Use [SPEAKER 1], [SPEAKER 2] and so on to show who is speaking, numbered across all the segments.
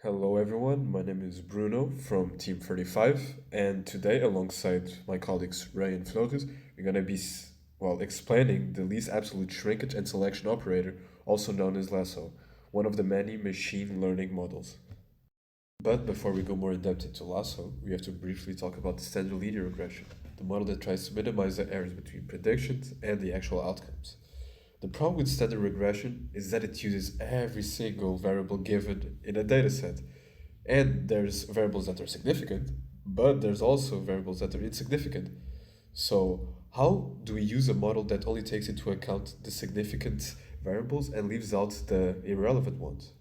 [SPEAKER 1] Hello everyone, my name is Bruno from Team 35, and today, alongside my colleagues Ray and Floris, we're going to be explaining the least absolute shrinkage and selection operator, also known as LASSO, one of the many machine learning models. But before we go more in depth into LASSO, we have to briefly talk about the standard linear regression, the model that tries to minimize the errors between predictions and the actual outcomes. The problem with standard regression is that it uses every single variable given in a dataset. And there's variables that are significant, but there's also variables that are insignificant. So, how do we use a model that only takes into account the significant variables and leaves out the irrelevant ones?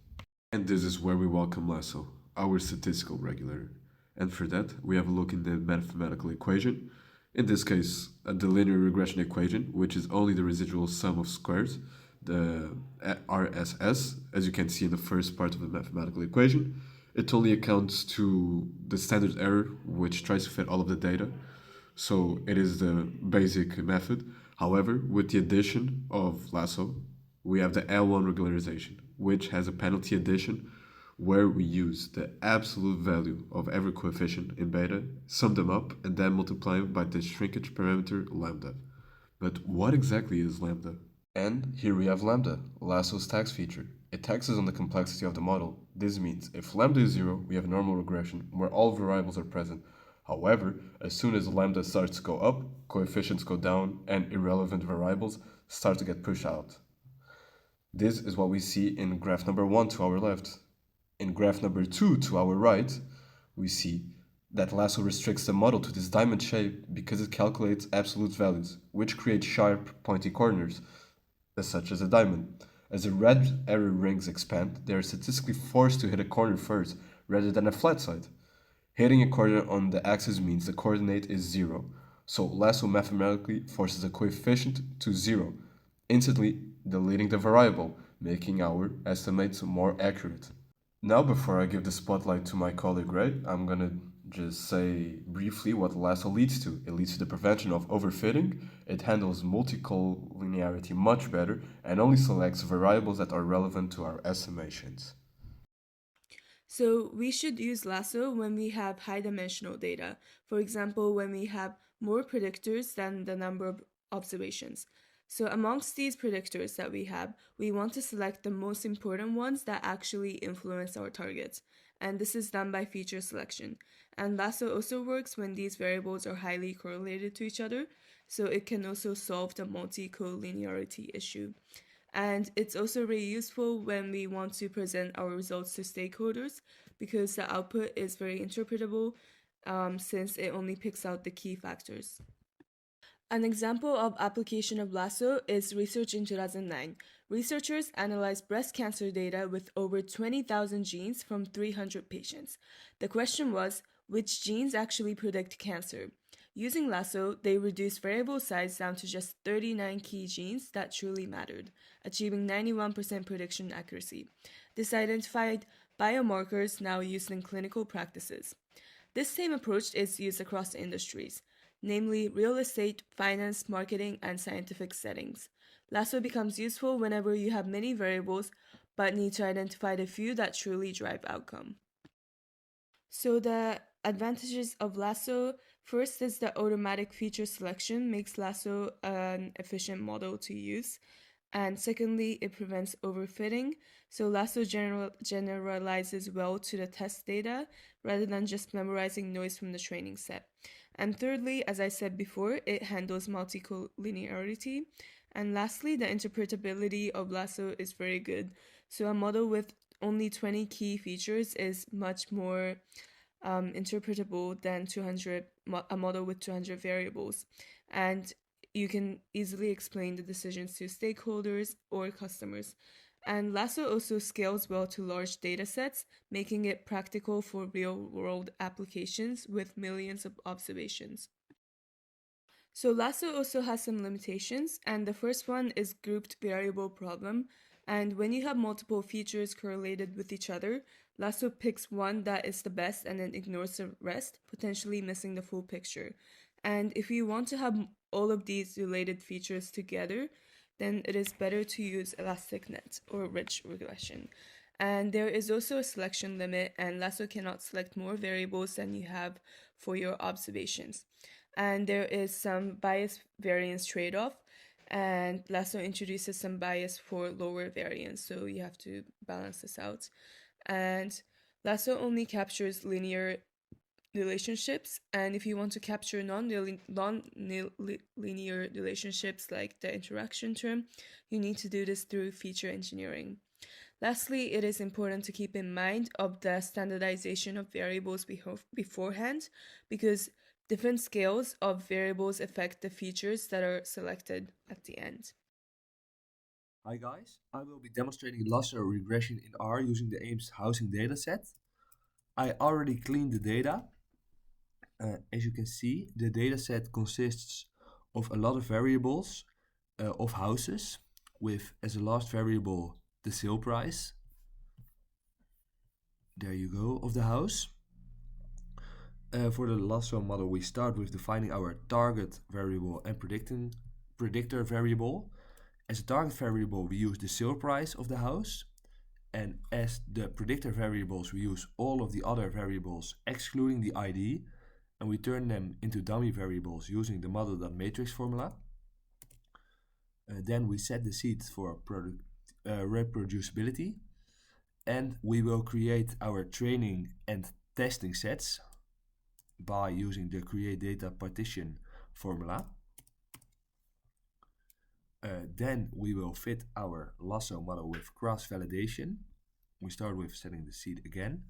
[SPEAKER 1] And this is where we welcome Lasso, our statistical regulator. And for that, we have a look in the mathematical equation. In this case, the linear regression equation, which is only the residual sum of squares, the RSS, as you can see in the first part of the mathematical equation. It only accounts to the standard error, which tries to fit all of the data. So it is the basic method. However, with the addition of Lasso, we have the L1 regularization, which has a penalty addition where we use the absolute value of every coefficient in beta, sum them up, and then multiply them by the shrinkage parameter lambda. But what exactly is lambda? And here we have lambda, Lasso's tax feature. It taxes on the complexity of the model. This means if lambda is 0, we have normal regression where all variables are present. However, as soon as lambda starts to go up, coefficients go down and irrelevant variables start to get pushed out. This is what we see in graph number 1 to our left. In graph number 2 to our right, we see that Lasso restricts the model to this diamond shape because it calculates absolute values, which create sharp, pointy corners, such as a diamond. As the red error rings expand, they are statistically forced to hit a corner first, rather than a flat side. Hitting a corner on the axis means the coordinate is 0, so Lasso mathematically forces a coefficient to 0, instantly deleting the variable, making our estimates more accurate. Now, before I give the spotlight to my colleague Ray, I'm gonna just say briefly what LASSO leads to. It leads to the prevention of overfitting, it handles multicollinearity much better, and only selects variables that are relevant to our estimations.
[SPEAKER 2] So we should use lasso when we have high dimensional data. For example, when we have more predictors than the number of observations. So amongst these predictors that we have, we want to select the most important ones that actually influence our targets. And this is done by feature selection. And lasso also works when these variables are highly correlated to each other. So it can also solve the multi-collinearity issue. And it's also really useful when we want to present our results to stakeholders because the output is very interpretable since it only picks out the key factors. An example of application of LASSO is research in 2009. Researchers analyzed breast cancer data with over 20,000 genes from 300 patients. The question was, which genes actually predict cancer? Using LASSO, they reduced variable size down to just 39 key genes that truly mattered, achieving 91% prediction accuracy. This identified biomarkers now used in clinical practices. This same approach is used across industries, namely real estate, finance, marketing, and scientific settings. Lasso becomes useful whenever you have many variables but need to identify the few that truly drive outcome. So the advantages of Lasso, first is the automatic feature selection makes Lasso an efficient model to use. And secondly, it prevents overfitting. So Lasso generalizes well to the test data rather than just memorizing noise from the training set. And thirdly, as I said before, it handles multicollinearity. And lastly, the interpretability of Lasso is very good. So a model with only 20 key features is much more interpretable than a model with 200 variables. And you can easily explain the decisions to stakeholders or customers. And Lasso also scales well to large data sets, making it practical for real world applications with millions of observations. So Lasso also has some limitations, and the first one is grouped variable problem. And when you have multiple features correlated with each other, Lasso picks one that is the best and then ignores the rest, potentially missing the full picture. And if you want to have all of these related features together, then it is better to use elastic net or rich regression. And there is also a selection limit, and Lasso cannot select more variables than you have for your observations. And there is some bias variance trade off, and Lasso introduces some bias for lower variance, so you have to balance this out. And Lasso only captures linear relationships, and if you want to capture non-linear relationships like the interaction term, you need to do this through feature engineering. Lastly, it is important to keep in mind of the standardization of variables beforehand, because different scales of variables affect the features that are selected at the end.
[SPEAKER 3] Hi guys, I will be demonstrating lasso regression in R using the Ames housing dataset. I already cleaned the data. As you can see, the dataset consists of a lot of variables of houses with as a last variable the sale price. There you go, of the house. For the lasso model, we start with defining our target variable and predictor variable. As a target variable, we use the sale price of the house. And as the predictor variables, we use all of the other variables excluding the ID, and we turn them into dummy variables using the model.matrix formula. Then we set the seed for reproducibility, and we will create our training and testing sets by using the create data partition formula. Then we will fit our lasso model with cross validation. We start with setting the seed again,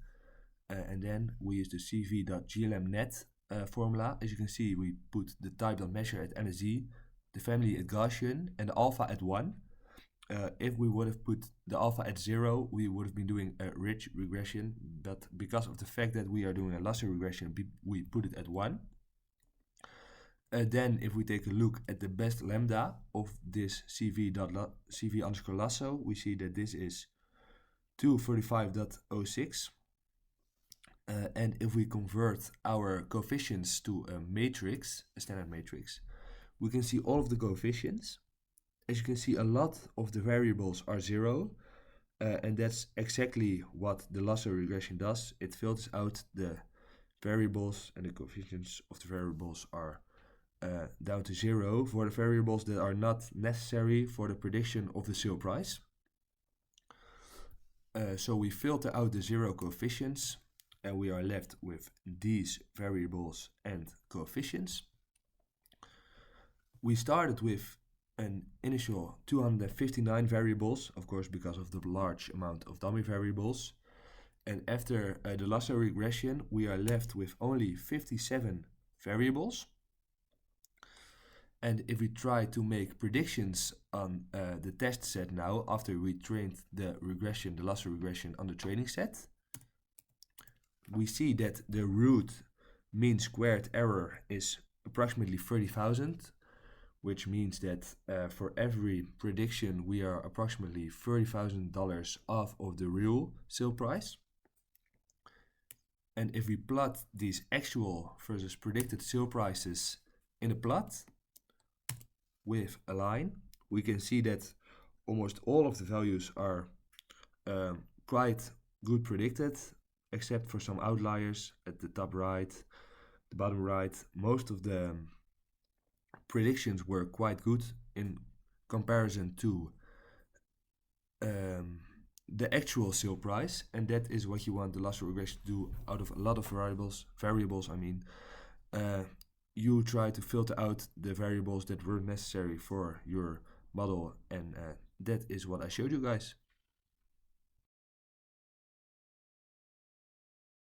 [SPEAKER 3] and then we use the cv.glmnet formula. As you can see, we put the type.measure at NSZ, the family at Gaussian, and the alpha at 1. If we would have put the alpha at 0, we would have been doing a ridge regression, but because of the fact that we are doing a lasso regression, we put it at 1. Then if we take a look at the best lambda of this cv underscore lasso, we see that this is 235.06. And if we convert our coefficients to a matrix, a standard matrix, we can see all of the coefficients. As you can see, a lot of the variables are 0, and that's exactly what the lasso regression does. It filters out the variables, and the coefficients of the variables are down to 0 for the variables that are not necessary for the prediction of the sale price. So we filter out the 0 coefficients, and we are left with these variables and coefficients. We started with an initial 259 variables, of course, because of the large amount of dummy variables. And after the lasso regression, we are left with only 57 variables. And if we try to make predictions on the test set now, after we trained the regression, the lasso regression on the training set, we see that the root mean squared error is approximately 30,000, which means that for every prediction we are approximately $30,000 off of the real sale price. And if we plot these actual versus predicted sale prices in a plot with a line, we can see that almost all of the values are quite good predicted, except for some outliers at the top right, the bottom right. Most of the predictions were quite good in comparison to the actual sale price, and that is what you want the lasso regression to do out of a lot of variables. You try to filter out the variables that weren't necessary for your model, and that is what I showed you guys.